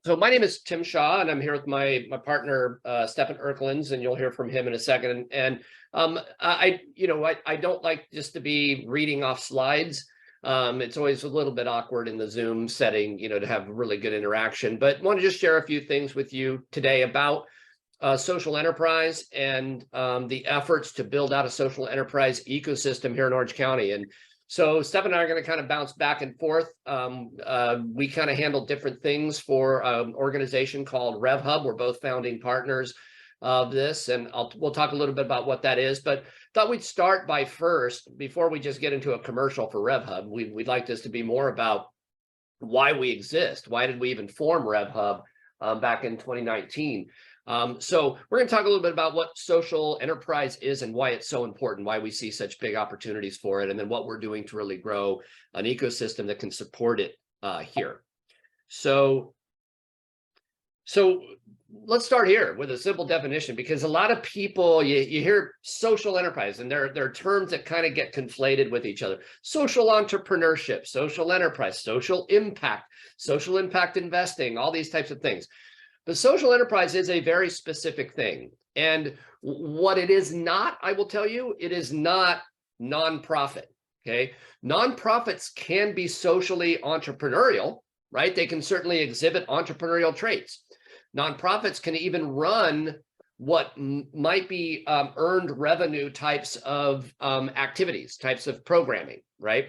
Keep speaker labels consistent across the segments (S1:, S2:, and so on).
S1: So my name is Tim Shaw, and I'm here with my partner Stephan Erkelens, and you'll hear from him in a second. And I don't like just to be reading off slides. It's always a little bit awkward in the Zoom setting, to have really good interaction. But want to just share a few things with you today about social enterprise and the efforts to build out a social enterprise ecosystem here in Orange County. And so Stephan and I are going to kind of bounce back and forth. We kind of handle different things for an organization called RevHub. We're both founding partners of this, and we'll talk a little bit about what that is. But thought we'd start by first, before we just get into a commercial for RevHub, we'd like this to be more about why we exist. Why did we even form RevHub back in 2019? So we're going to talk a little bit about what social enterprise is and why it's so important, why we see such big opportunities for it, and then what we're doing to really grow an ecosystem that can support it here. So let's start here with a simple definition, because a lot of people, you hear social enterprise, and there are terms that kind of get conflated with each other. Social entrepreneurship, social enterprise, social impact investing, all these types of things. But social enterprise is a very specific thing. And what it is not, I will tell you, it is not nonprofit, okay? Nonprofits can be socially entrepreneurial, right? They can certainly exhibit entrepreneurial traits. Nonprofits can even run what might be earned revenue types of activities, types of programming, right?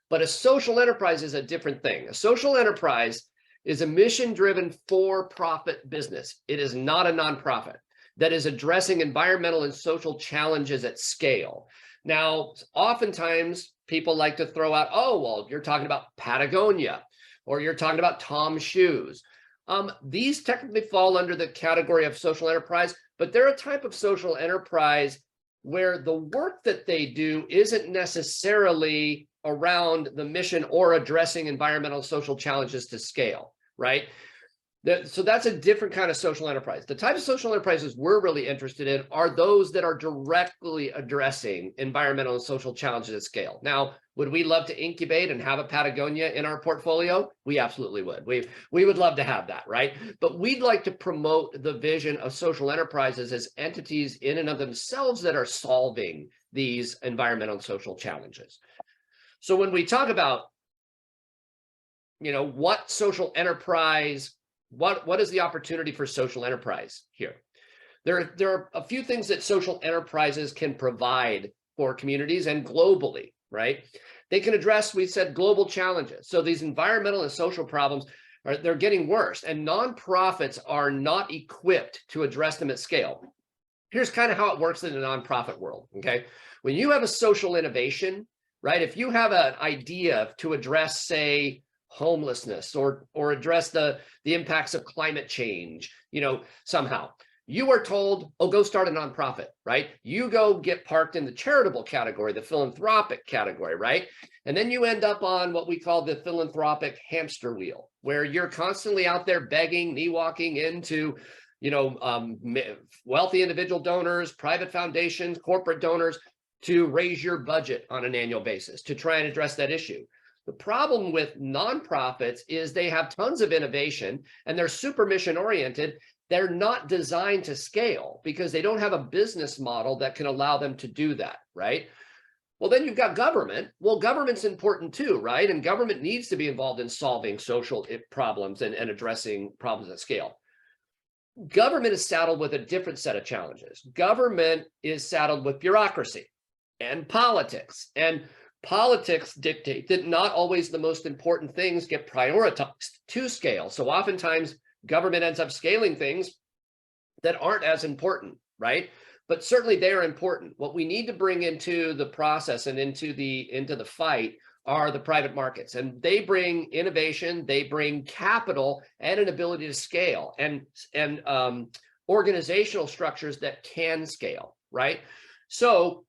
S1: But a social enterprise is a different thing. A social enterprise is a mission-driven for-profit business. It is not a nonprofit that is addressing environmental and social challenges at scale. Now, oftentimes people like to throw out, oh, well, you're talking about Patagonia, or you're talking about Tom's shoes. These technically fall under the category of social enterprise, but they're a type of social enterprise where the work that they do isn't necessarily around the mission or addressing environmental and social challenges to scale, right? So that's a different kind of social enterprise. The type of social enterprises we're really interested in are those that are directly addressing environmental and social challenges at scale. Now, would we love to incubate and have a Patagonia in our portfolio? We absolutely would. We would love to have that, right? But we'd like to promote the vision of social enterprises as entities in and of themselves that are solving these environmental and social challenges. So when we talk about, what social enterprise, what is the opportunity for social enterprise here? There are a few things that social enterprises can provide for communities and globally, right? They can address, we said, global challenges. So these environmental and social problems, they're getting worse, and nonprofits are not equipped to address them at scale. Here's kind of how it works in the nonprofit world, okay? When you have a social innovation, right? If you have an idea to address, say, homelessness or address the impacts of climate change, somehow, you are told, oh, go start a nonprofit, right? You go get parked in the charitable category, the philanthropic category, right? And then you end up on what we call the philanthropic hamster wheel, where you're constantly out there begging, knee walking into, wealthy individual donors, private foundations, corporate donors, to raise your budget on an annual basis to try and address that issue. The problem with nonprofits is they have tons of innovation and they're super mission oriented. They're not designed to scale because they don't have a business model that can allow them to do that, right? Well, then you've got government. Well, government's important too, right? And government needs to be involved in solving social problems and addressing problems at scale. Government is saddled with a different set of challenges. Government is saddled with bureaucracy and politics dictate that not always the most important things get prioritized to scale. So oftentimes government ends up scaling things that aren't as important, right? But certainly they are important. What we need to bring into the process and into the fight are the private markets, and they bring innovation, they bring capital and an ability to scale and organizational structures that can scale, right? So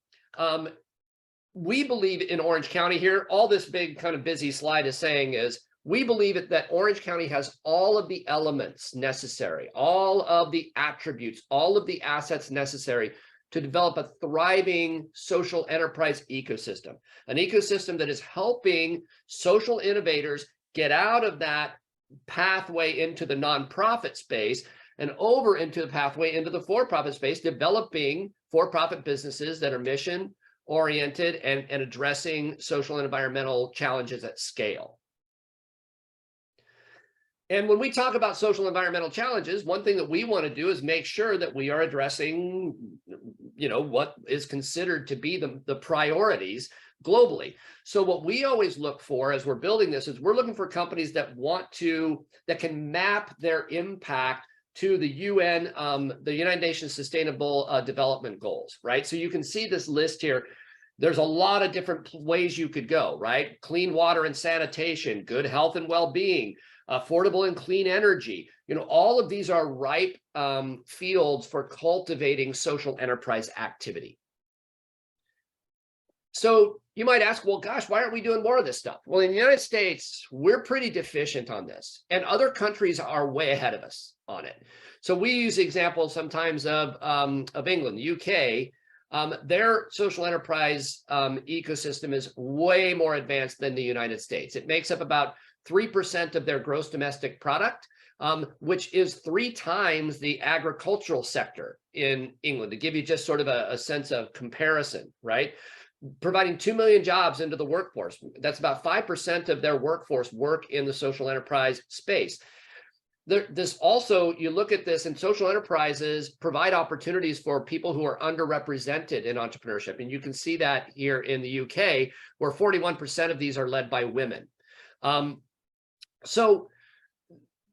S1: we believe in Orange County here. All this big kind of busy slide is saying is we believe that Orange County has all of the elements necessary, all of the attributes, all of the assets necessary to develop a thriving social enterprise ecosystem, an ecosystem that is helping social innovators get out of that pathway into the nonprofit space and over into the pathway into the for-profit space, developing for-profit businesses that are mission oriented and addressing social and environmental challenges at scale. And when we talk about social and environmental challenges, one thing that we want to do is make sure that we are addressing, what is considered to be the priorities globally. So what we always look for as we're building this is we're looking for companies that can map their impact to the UN, the United Nations Sustainable Development Goals, right? So you can see this list here. There's a lot of different ways you could go, right? Clean water and sanitation, good health and well-being, affordable and clean energy. All of these are ripe fields for cultivating social enterprise activity. So you might ask, well, gosh, why aren't we doing more of this stuff? Well, in the United States, we're pretty deficient on this, and other countries are way ahead of us on it. So we use examples sometimes of England, the UK. Their social enterprise ecosystem is way more advanced than the United States. It makes up about 3% of their gross domestic product, which is 3 times the agricultural sector in England, to give you just sort of a sense of comparison, right? Providing 2 million jobs into the workforce. That's about 5% of their workforce work in the social enterprise space. This also, you look at this, and social enterprises provide opportunities for people who are underrepresented in entrepreneurship. And you can see that here in the UK, where 41% of these are led by women. So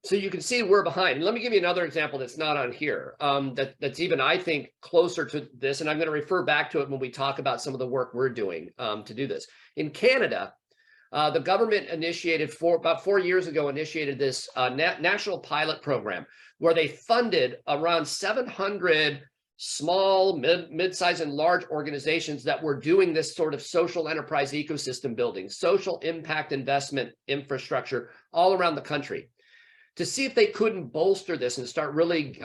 S1: you can see we're behind. And let me give you another example that's not on here, that's even, I think, closer to this. And I'm going to refer back to it when we talk about some of the work we're doing to do this. In Canada, the government initiated about 4 years ago, initiated this national pilot program where they funded around 700 small, mid-sized and large organizations that were doing this sort of social enterprise ecosystem building, social impact investment infrastructure all around the country, to see if they couldn't bolster this and start really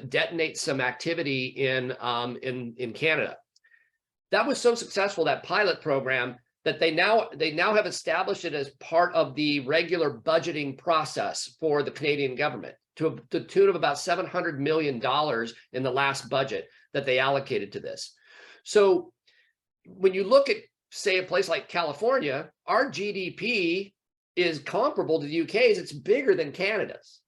S1: detonate some activity in Canada. That was so successful, that pilot program, that they now have established it as part of the regular budgeting process for the Canadian government, to the tune of about $700 million in the last budget that they allocated to this. So when you look at, say, a place like California, our GDP is comparable to the UK's. It's bigger than Canada's.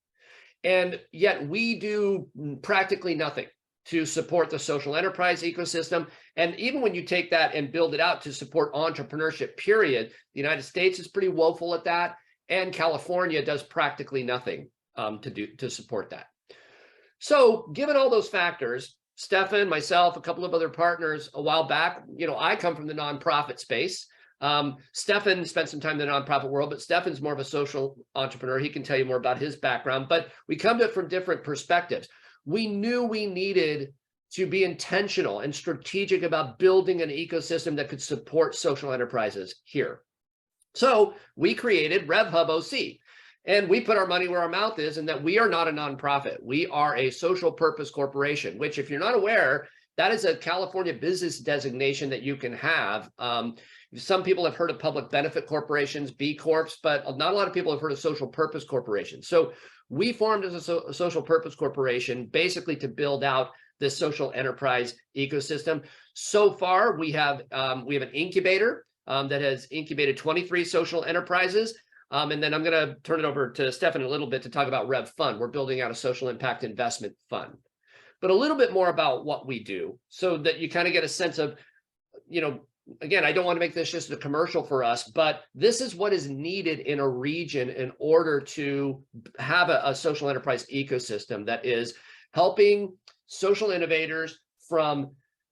S1: And yet we do practically nothing to support the social enterprise ecosystem. And even when you take that and build it out to support entrepreneurship, period, the United States is pretty woeful at that. And California does practically nothing to support that. So given all those factors, Stephan, myself, a couple of other partners a while back, I come from the nonprofit space. Stephan spent some time in the nonprofit world, but Stephan's more of a social entrepreneur. He can tell you more about his background, but we come to it from different perspectives. We knew we needed to be intentional and strategic about building an ecosystem that could support social enterprises here. So we created RevHubOC, and we put our money where our mouth is, and that we are not a nonprofit. We are a social purpose corporation, which, if you're not aware, that is a California business designation that you can have. Some people have heard of public benefit corporations, B Corps, but not a lot of people have heard of social purpose corporations. So we formed as a social purpose corporation, basically to build out this social enterprise ecosystem. So far, we have an incubator that has incubated 23 social enterprises. And then I'm going to turn it over to Stephan in a little bit to talk about RevFund. We're building out a social impact investment fund. But a little bit more about what we do, so that you kind of get a sense of, again, I don't want to make this just a commercial for us, but this is what is needed in a region in order to have a social enterprise ecosystem that is helping social innovators from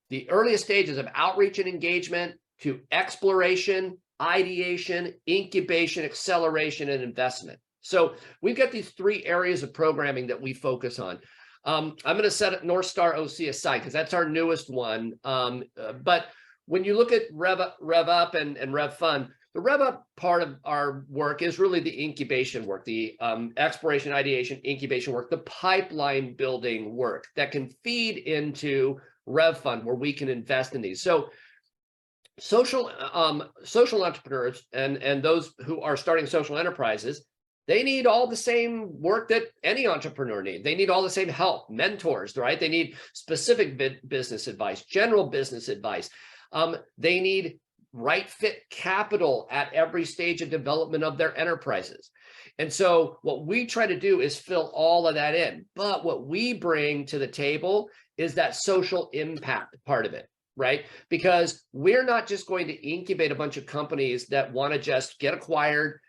S1: the earliest stages of outreach and engagement to exploration, ideation, incubation, acceleration, and investment. So we've got these 3 areas of programming that we focus on. I'm going to set NorthSTAR OC aside because that's our newest one. But when you look at RevUp and RevFund, the RevUp part of our work is really the incubation work, the exploration, ideation, incubation work, the pipeline building work that can feed into RevFund, where we can invest in these. So social entrepreneurs and those who are starting social enterprises They need all the same work that any entrepreneur needs. They need all the same help, mentors, right? They need specific business advice, general business advice. They need right fit capital at every stage of development of their enterprises. And so what we try to do is fill all of that in. But what we bring to the table is that social impact part of it, right? Because we're not just going to incubate a bunch of companies that want to just get acquired,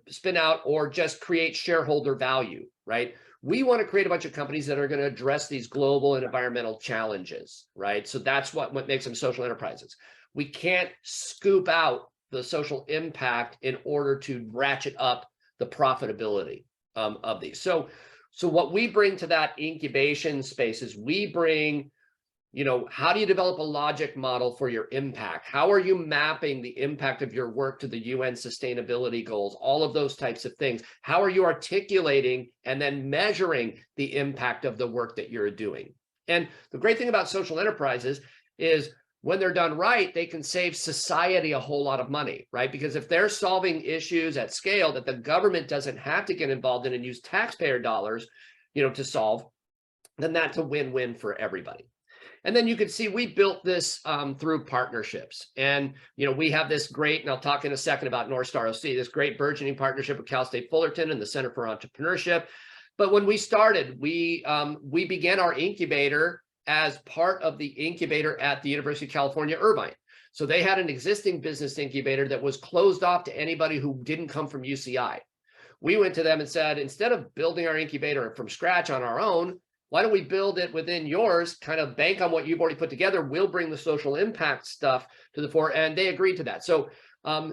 S1: spin out, or just create shareholder value, right? We want to create a bunch of companies that are going to address these global and environmental challenges, right? So that's what makes them social enterprises. We can't scoop out the social impact in order to ratchet up the profitability of these. So what we bring to that incubation space is we bring, how do you develop a logic model for your impact? How are you mapping the impact of your work to the UN sustainability goals? All of those types of things. How are you articulating and then measuring the impact of the work that you're doing? And the great thing about social enterprises is when they're done right, they can save society a whole lot of money, right? Because if they're solving issues at scale that the government doesn't have to get involved in and use taxpayer dollars, to solve, then that's a win-win for everybody. And then you can see we built this through partnerships. And, we have this great, and I'll talk in a second about NorthSTAR OC, this great burgeoning partnership with Cal State Fullerton and the Center for Entrepreneurship. But when we started, we began our incubator as part of the incubator at the University of California, Irvine. So they had an existing business incubator that was closed off to anybody who didn't come from UCI. We went to them and said, instead of building our incubator from scratch on our own, why don't we build it within yours, kind of bank on what you've already put together. We'll bring the social impact stuff to the fore. And they agreed to that. So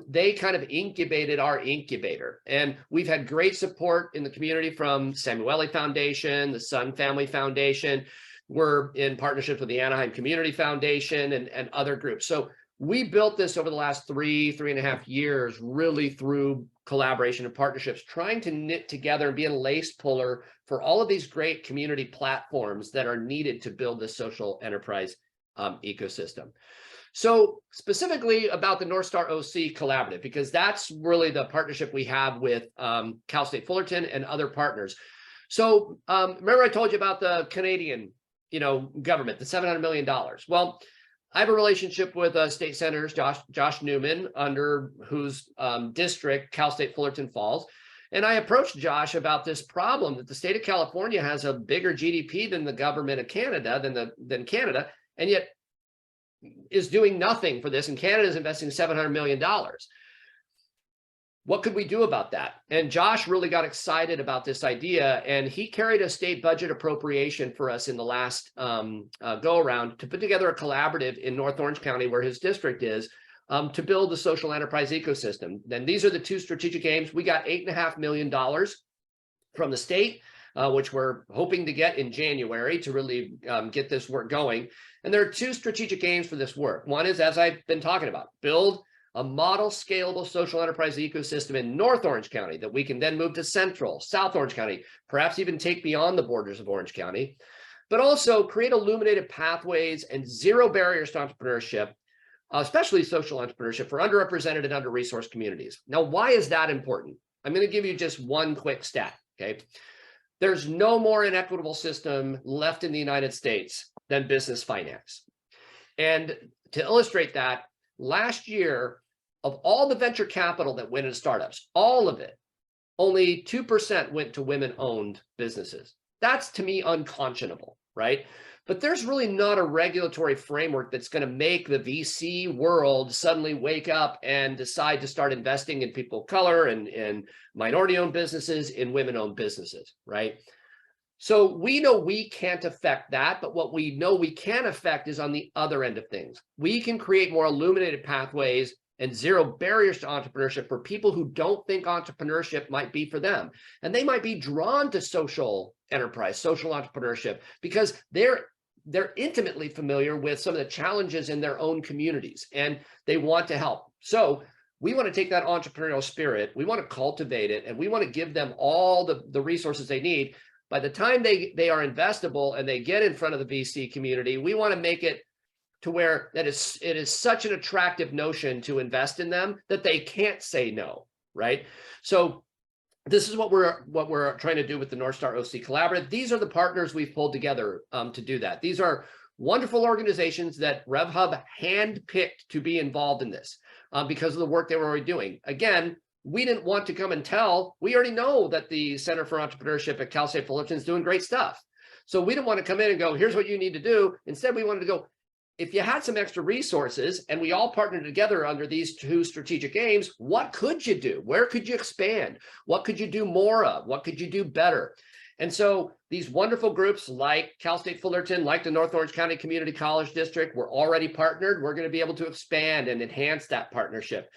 S1: they kind of incubated our incubator. And we've had great support in the community from Samueli Foundation, the Sun Family Foundation. We're in partnership with the Anaheim Community Foundation and other groups. So we built this over the last 3.5 years, really through collaboration and partnerships, trying to knit together and be a lace puller for all of these great community platforms that are needed to build this social enterprise ecosystem. So specifically about the NorthSTAR OC Collaborative, because that's really the partnership we have with Cal State Fullerton and other partners. So remember I told you about the Canadian government, the $700 million. Well, I have a relationship with state senators, Josh Newman, under whose district Cal State Fullerton falls. And I approached Josh about this problem that the state of California has a bigger GDP than the government of Canada, than Canada, and yet is doing nothing for this. And Canada is investing $700 million. What could we do about that? And Josh really got excited about this idea, and he carried a state budget appropriation for us in the last go around to put together a collaborative in North Orange County, where his district is, to build a social enterprise ecosystem. Then these are the two strategic aims. We got $8.5 million from the state, which we're hoping to get in January to really get this work going. And there are two strategic aims for this work. One is, as I've been talking about, build a model scalable social enterprise ecosystem in North Orange County that we can then move to Central, South Orange County, perhaps even take beyond the borders of Orange County, but also create illuminated pathways and zero barriers to entrepreneurship, especially social entrepreneurship for underrepresented and under-resourced communities. Now, why is that important? I'm going to give you just one quick stat, okay? There's no more inequitable system left in the United States than business finance. And to illustrate that, last year, of all the venture capital that went into startups, all of it, only 2% went to women-owned businesses. That's, to me, unconscionable, right? But there's really not a regulatory framework that's going to make the VC world suddenly wake up and decide to start investing in people of color and minority-owned businesses, in women-owned businesses, right? So we know we can't affect that, but what we know we can affect is on the other end of things. We can create more illuminated pathways and zero barriers to entrepreneurship for people who don't think entrepreneurship might be for them. And they might be drawn to social enterprise, social entrepreneurship, because they're intimately familiar with some of the challenges in their own communities and they want to help. So we want to take that entrepreneurial spirit, we want to cultivate it, and we want to give them all the resources they need. By the time they are investable and they get in front of the VC community, we want to make it to where it is such an attractive notion to invest in them that they can't say no, right? So this is what we're trying to do with the NorthSTAR OC Collaborative. These are the partners we've pulled together to do that. These are wonderful organizations that RevHub handpicked to be involved in this because of the work they were already doing. Again, we didn't want to come and tell. We already know that the Center for Entrepreneurship at Cal State Fullerton is doing great stuff. So we didn't want to come in and go, here's what you need to do. Instead, we wanted to go, if you had some extra resources and we all partnered together under these two strategic aims, what could you do? Where could you expand? What could you do more of? What could you do better? And so these wonderful groups like Cal State Fullerton, like the North Orange County Community College District, we're already partnered. We're going to be able to expand and enhance that partnership.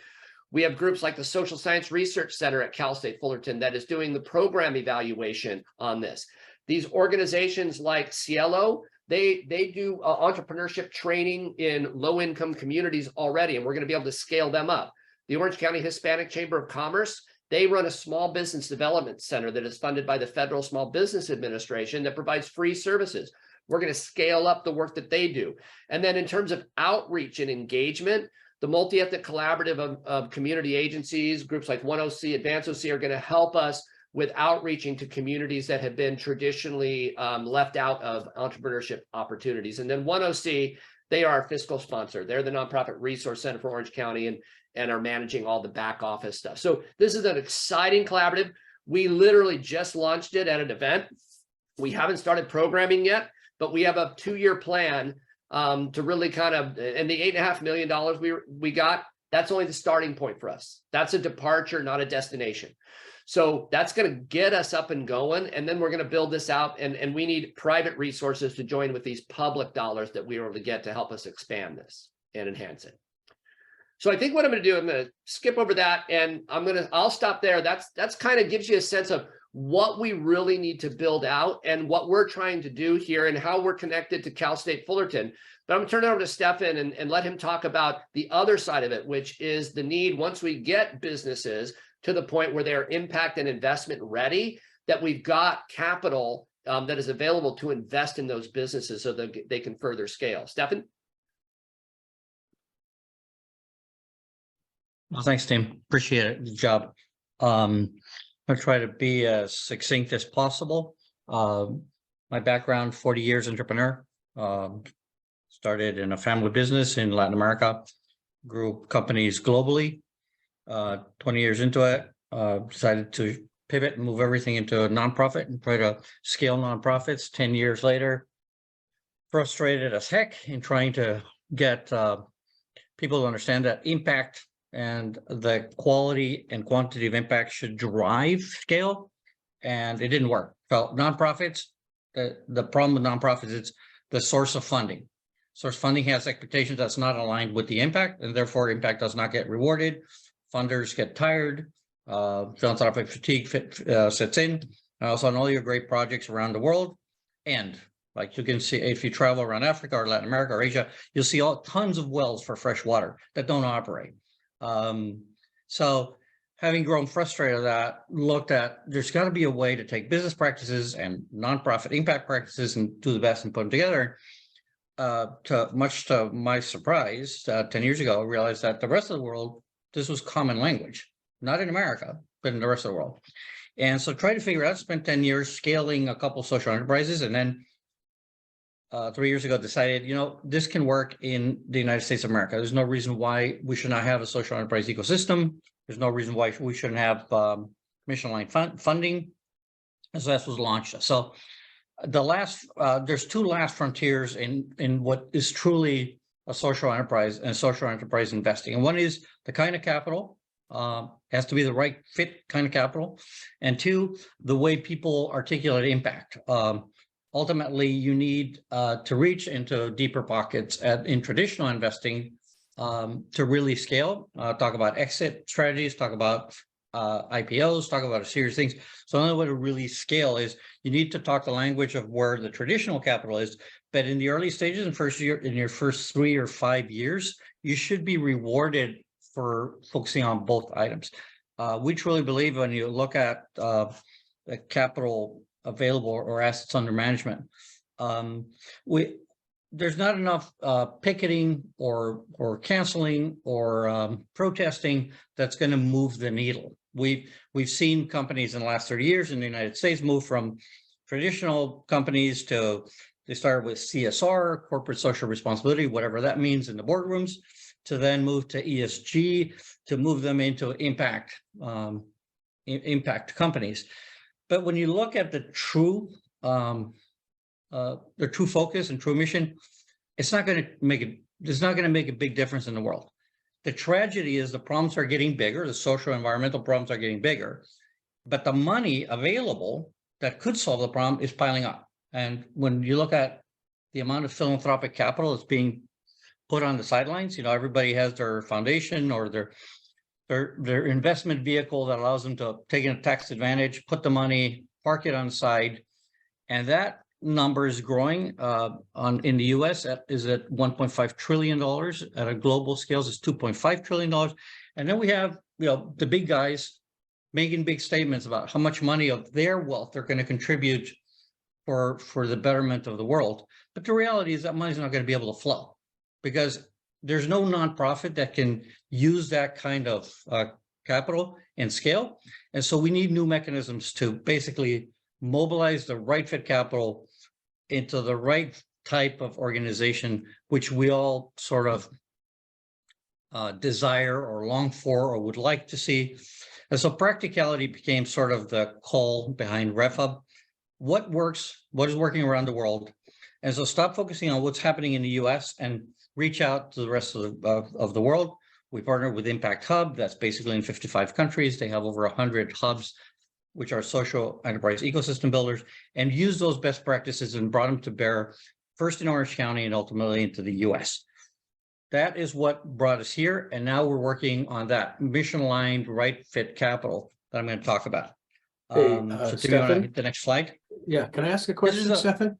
S1: We have groups like the Social Science Research Center at Cal State Fullerton that is doing the program evaluation on this. These organizations like Cielo, they do entrepreneurship training in low-income communities already, and we're going to be able to scale them up. The Orange County Hispanic Chamber of Commerce, they run a small business development center that is funded by the Federal Small Business Administration that provides free services. We're going to scale up the work that they do. And then in terms of outreach and engagement, the multi-ethnic collaborative of community agencies, groups like OneOC, Advance OC are going to help us with outreaching to communities that have been traditionally left out of entrepreneurship opportunities. And then OneOC, they are our fiscal sponsor. They're the nonprofit resource center for Orange County and are managing all the back office stuff. So this is an exciting collaborative. We literally just launched it at an event. We haven't started programming yet, but we have a 2-year plan to really kind of, and the $8.5 million we got, that's only the starting point for us. That's a departure, not a destination. So that's going to get us up and going, and then we're going to build this out, and we need private resources to join with these public dollars that we were able to get to help us expand this and enhance it. So I think what I'm going to do, I'm going to skip over that, and I'll stop there. That's kind of gives you a sense of what we really need to build out and what we're trying to do here and how we're connected to Cal State Fullerton. But I'm going to turn it over to Stephan and let him talk about the other side of it, which is the need, once we get businesses to the point where they're impact and investment ready, that we've got capital that is available to invest in those businesses so that they can further scale. Stephan?
S2: Well, thanks, Tim. Appreciate it. Good job. I'll try to be as succinct as possible. My background, 40 years entrepreneur. Started in a family business in Latin America, grew companies globally. 20 years into it, decided to pivot and move everything into a nonprofit and try to scale nonprofits. 10 years later, frustrated as heck in trying to get people to understand that impact and the quality and quantity of impact should drive scale, and it didn't work. So nonprofits, the problem with nonprofits is the source of funding. Source funding has expectations that's not aligned with the impact, and therefore impact does not get rewarded. Funders get tired, philanthropic fatigue sets in. Also on all your great projects around the world. And like you can see, if you travel around Africa or Latin America or Asia, you'll see tons of wells for fresh water that don't operate. So having grown frustrated with that, looked at, there's got to be a way to take business practices and nonprofit impact practices and do the best and put them together. Much to my surprise, 10 years ago, I realized that the rest of the world, this was common language, not in America, but in the rest of the world. And so try to figure out, spent 10 years scaling a couple social enterprises, and then 3 years ago decided, this can work in the United States of America. There's no reason why we should not have a social enterprise ecosystem. There's no reason why we shouldn't have mission line funding. And so that was launched. So there's two last frontiers in what is truly a social enterprise and social enterprise investing. And one is the kind of capital, has to be the right fit kind of capital. And two, the way people articulate impact. Ultimately, you need to reach into deeper pockets in traditional investing to really scale, talk about exit strategies, talk about IPOs, talk about a series of things. So the only way to really scale is you need to talk the language of where the traditional capital is, but in the early stages in your first 3 or 5 years, you should be rewarded for focusing on both items. We truly believe when you look at the capital available or assets under management, there's not enough picketing or canceling or protesting that's going to move the needle. We've seen companies in the last 30 years in the United States move from traditional companies to, they started with CSR, corporate social responsibility, whatever that means in the boardrooms, to then move to ESG, to move them into impact companies. But when you look at the true focus and true mission, it's not going to make a big difference in the world. The tragedy is the problems are getting bigger, the social environmental problems are getting bigger, but the money available that could solve the problem is piling up. And when you look at the amount of philanthropic capital that's being put on the sidelines, everybody has their foundation or their investment vehicle that allows them to take a tax advantage, put the money, park it on the side, and that number is growing in the US is at $1.5 trillion. At a global scale, it's $2.5 trillion. And then we have, the big guys making big statements about how much money of their wealth they're going to contribute for the betterment of the world. But the reality is that money's not going to be able to flow because there's no nonprofit that can use that kind of capital and scale. And so we need new mechanisms to basically mobilize the right fit capital into the right type of organization, which we all sort of desire or long for or would like to see. And so practicality became sort of the call behind RevHub. What works, what is working around the world? And so stop focusing on what's happening in the US and reach out to the rest of the world. We partnered with Impact Hub, that's basically in 55 countries. They have over 100 hubs, which are social enterprise ecosystem builders, and use those best practices and brought them to bear first in Orange County and ultimately into the US. That is what brought us here. And now we're working on that mission-aligned, right fit capital that I'm going to talk about.
S3: Hey,
S2: so do you want to
S3: Stephan?
S2: hit the next slide?
S3: Yeah, can I ask a question, Stephan?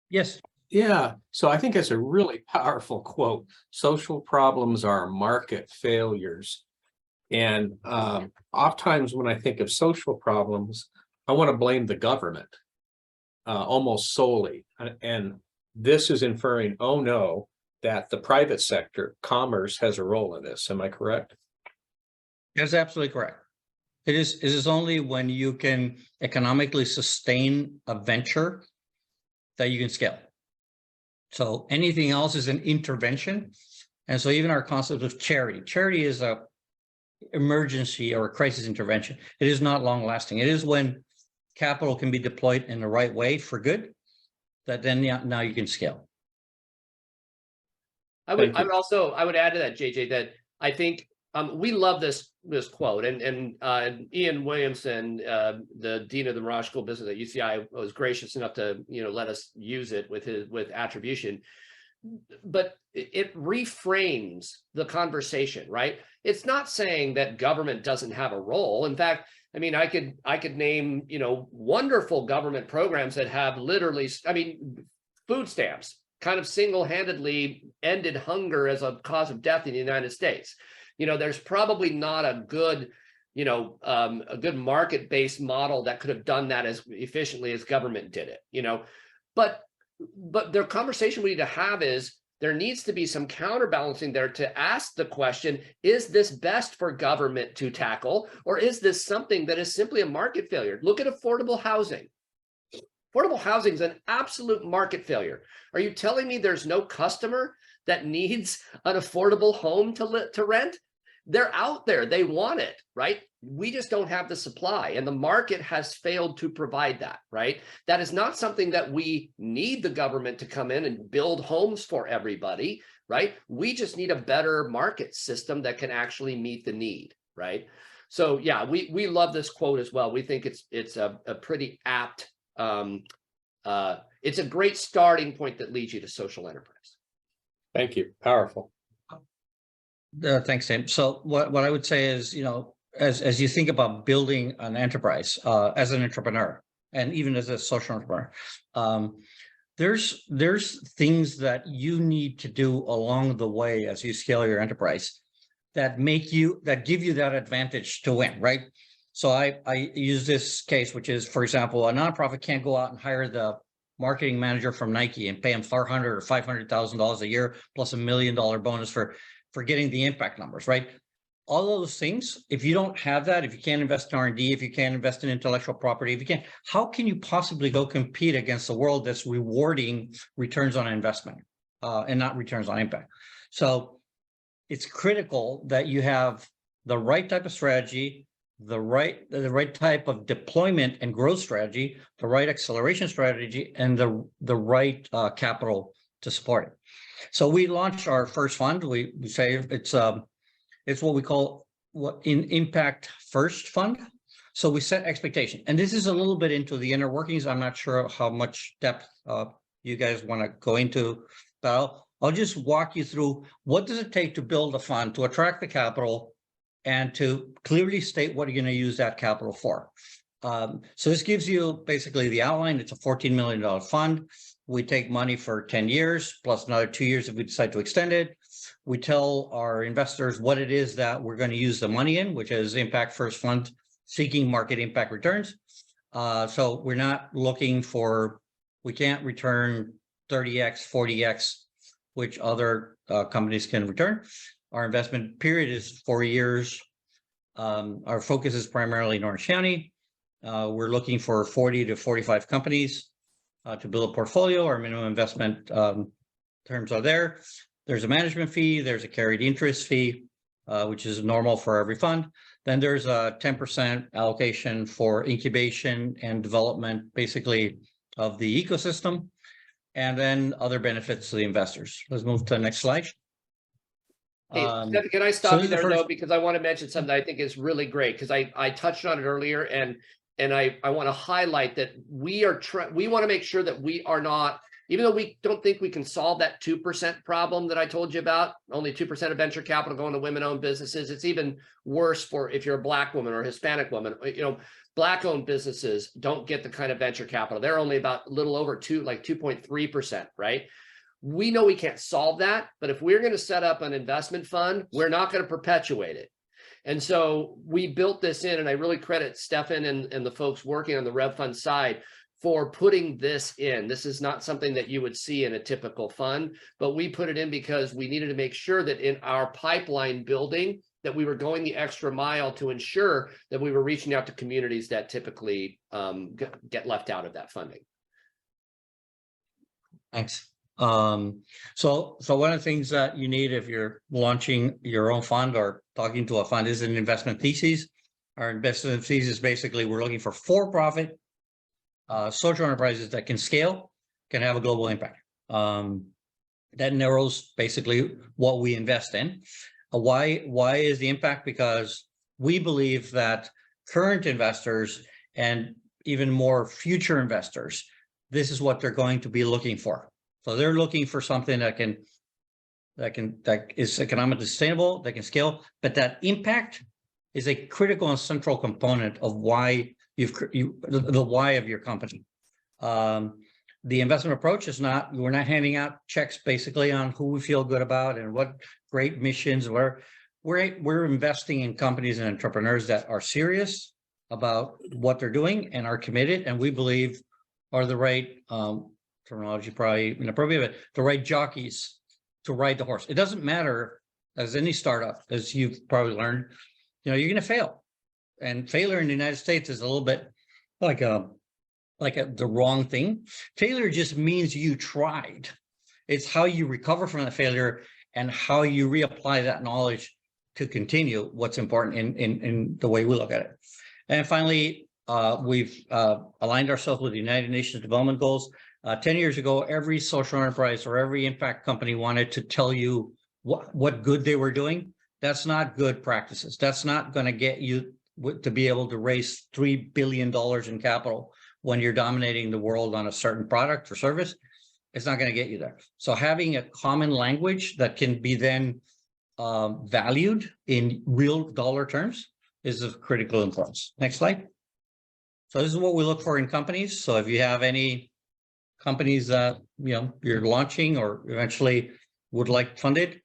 S2: Yes.
S3: Yeah, so I think it's a really powerful quote. Social problems are market failures. And oftentimes when I think of social problems, I want to blame the government almost solely. And this is inferring, oh no, that the private sector, commerce has a role in this. Am I correct?
S2: That's absolutely correct. It is only when you can economically sustain a venture that you can scale. So anything else is an intervention. And so even our concept of charity is a emergency or a crisis intervention. It is not long lasting. It is when capital can be deployed in the right way for good that then now you can scale.
S1: I would add to that, JJ, that I think we love this quote, and Ian Williamson, the dean of the Mirage School of Business at UCI, was gracious enough to let us use it with attribution. But it reframes the conversation, right? It's not saying that government doesn't have a role. In fact, I mean, I could name wonderful government programs that have literally, food stamps kind of single-handedly ended hunger as a cause of death in the United States. There's probably not a good market-based model that could have done that as efficiently as government did it, but the conversation we need to have is there needs to be some counterbalancing there to ask the question, is this best for government to tackle, or is this something that is simply a market failure? Look at affordable housing. Affordable housing is an absolute market failure. Are you telling me there's no customer that needs an affordable home to rent? They're out there, they want it, right? We just don't have the supply, and the market has failed to provide that, right? That is not something that we need the government to come in and build homes for everybody, right? We just need a better market system that can actually meet the need, right? So yeah, we love this quote as well. We think it's a pretty apt, it's a great starting point that leads you to social enterprise.
S3: Thank you, powerful.
S2: Thanks, Tim. So what I would say is, as you think about building an enterprise as an entrepreneur, and even as a social entrepreneur, there's things that you need to do along the way as you scale your enterprise that give you that advantage to win, right? So I use this case, which is, for example, a nonprofit can't go out and hire the marketing manager from Nike and pay him $400,000 or $500,000 a year plus $1 million bonus for getting the impact numbers, right? all those things, if you don't have that, if you can't invest in R&D, if you can't invest in intellectual property, if you can't, how can you possibly go compete against the world that's rewarding returns on investment and not returns on impact? So it's critical that you have the right type of strategy, the right type of deployment and growth strategy, the right acceleration strategy, and the right capital to support it. So we launched our first fund. We say it's what we call impact first fund. So we set expectation, and this is a little bit into the inner workings. I'm not sure how much depth you guys want to go into, but I'll just walk you through what does it take to build a fund, to attract the capital, and to clearly state what you're going to use that capital for. So this gives you basically the outline. It's a $14 million fund. We take money for 10 years, plus another 2 years if we decide to extend it. We tell our investors what it is that we're going to use the money in, which is impact first fund seeking market impact returns. So we're not looking for, we can't return 30x, 40x, which other companies can return. Our investment period is 4 years. Our focus is primarily in Orange County. We're looking for 40 to 45 companies to build a portfolio. Our minimum investment terms are there. There's a management fee. There's a carried interest fee, which is normal for every fund. Then there's a 10% allocation for incubation and development, basically, of the ecosystem, and then other benefits to the investors. Let's move to the next slide.
S1: Hey, Stephan, can I stop you there though, because I want to mention something that I think is really great, because I touched on it earlier, and I want to highlight that we want to make sure that we are not, even though we don't think we can solve that 2% problem that I told you about, only 2% of venture capital going to women-owned businesses. It's even worse for if you're a Black woman or a Hispanic woman. You know, Black-owned businesses don't get the kind of venture capital. They're only about a little over 2.3%, right? We know we can't solve that, but if we're going to set up an investment fund, we're not going to perpetuate it. And so we built this in, and I really credit Stephan and the folks working on the Rev Fund side for putting this in. This is not something that you would see in a typical fund, but we put it in because we needed to make sure that in our pipeline building, that we were going the extra mile to ensure that we were reaching out to communities that typically get left out of that funding.
S2: Thanks. So one of the things that you need if you're launching your own fund or talking to a fund is an investment thesis. Our investment thesis, basically, we're looking for for-profit social enterprises that can scale, can have a global impact. That narrows basically what we invest in. Why is the impact? Because we believe that current investors and even more future investors, this is what they're going to be looking for. So they're looking for something that is economically sustainable, that can scale, but that impact is a critical and central component of why the why of your company. The investment approach is not, we're not handing out checks basically on who we feel good about and what great missions. We're investing in companies and entrepreneurs that are serious about what they're doing and are committed, and we believe are the right terminology, probably inappropriate, but the right jockeys to ride the horse. It doesn't matter, as any startup, as you've probably learned, you know, you're going to fail, and failure in the United States is a little bit like the wrong thing. Failure just means you tried. It's how you recover from the failure and how you reapply that knowledge to continue what's important in the way we look at it. And finally, we've aligned ourselves with the United Nations Development Goals. 10 years ago, every social enterprise or every impact company wanted to tell you what good they were doing. That's not good practices. That's not going to get you to be able to raise $3 billion in capital when you're dominating the world on a certain product or service. It's not going to get you there. So having a common language that can be then valued in real dollar terms is of critical importance. Next slide. So this is what we look for in companies. So if you have any companies that you're launching or eventually would like funded,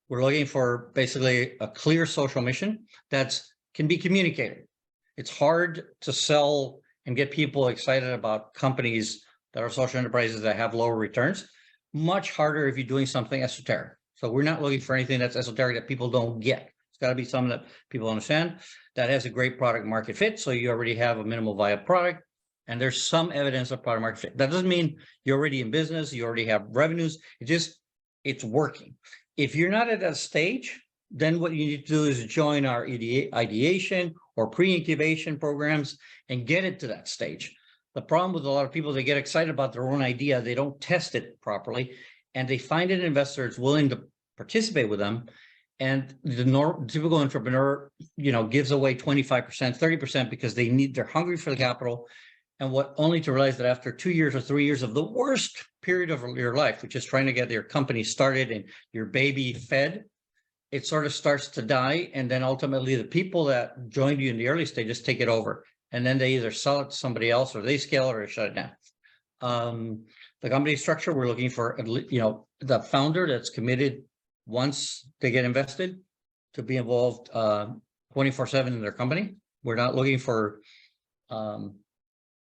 S2: we're looking for basically a clear social mission that can be communicated. It's hard to sell and get people excited about companies that are social enterprises that have lower returns. Much harder if you're doing something esoteric. So we're not looking for anything that's esoteric that people don't get. It's got to be something that people understand that has a great product market fit. So you already have a minimal viable product and there's some evidence of product market fit. That doesn't mean you're already in business, you already have revenues. It's working. If you're not at that stage, then what you need to do is join our ideation or pre-incubation programs and get it to that stage. The problem with a lot of people, they get excited about their own idea, they don't test it properly, and they find an investor that's willing to participate with them. And the typical entrepreneur, gives away 25%, 30% because they're hungry for the capital. And only to realize that after 2 years or 3 years of the worst period of your life, which is trying to get your company started and your baby fed, it sort of starts to die. And then ultimately the people that joined you in the early stages take it over. And then they either sell it to somebody else or they scale it or shut it down. The company structure, we're looking for, the founder that's committed once they get invested to be involved 24/7 in their company. We're not looking for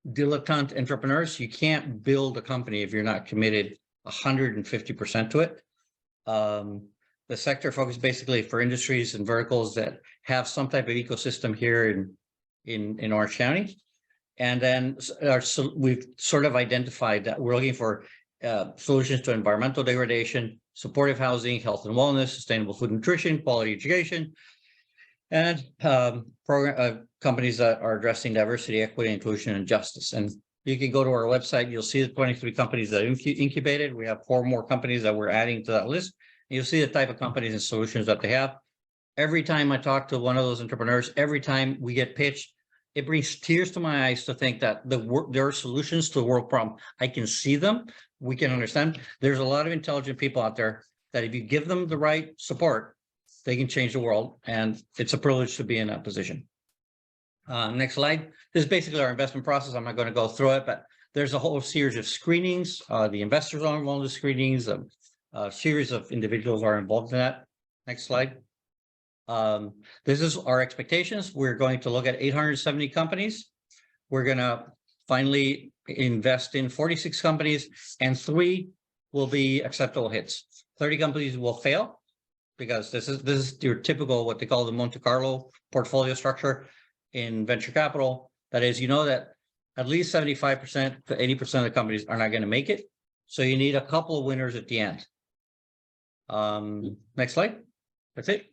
S2: dilettante entrepreneurs. You can't build a company if you're not committed 150% to it. The sector focus basically for industries and verticals that have some type of ecosystem here in Orange County. And then we've sort of identified that we're looking for solutions to environmental degradation, supportive housing, health and wellness, sustainable food and nutrition, quality education, and companies that are addressing diversity, equity, inclusion, and justice. And you can go to our website, you'll see the 23 companies that incubated. We have 4 more companies that we're adding to that list. You'll see the type of companies and solutions that they have. Every time I talk to one of those entrepreneurs, every time we get pitched, it brings tears to my eyes to think that there are solutions to the world problem. I can see them. We can understand. There's a lot of intelligent people out there that if you give them the right support, they can change the world. And it's a privilege to be in that position. Next slide. This is basically our investment process. I'm not going to go through it, but there's a whole series of screenings. The investors are involved in the screenings. A series of individuals are involved in that. Next slide. This is our expectations. We're going to look at 870 companies. We're going to finally invest in 46 companies, and 3 will be acceptable hits. 30 companies will fail because this is your typical, what they call the Monte Carlo portfolio structure in venture capital. That is, that at least 75% to 80% of the companies are not going to make it. So you need a couple of winners at the end. Next slide. That's it.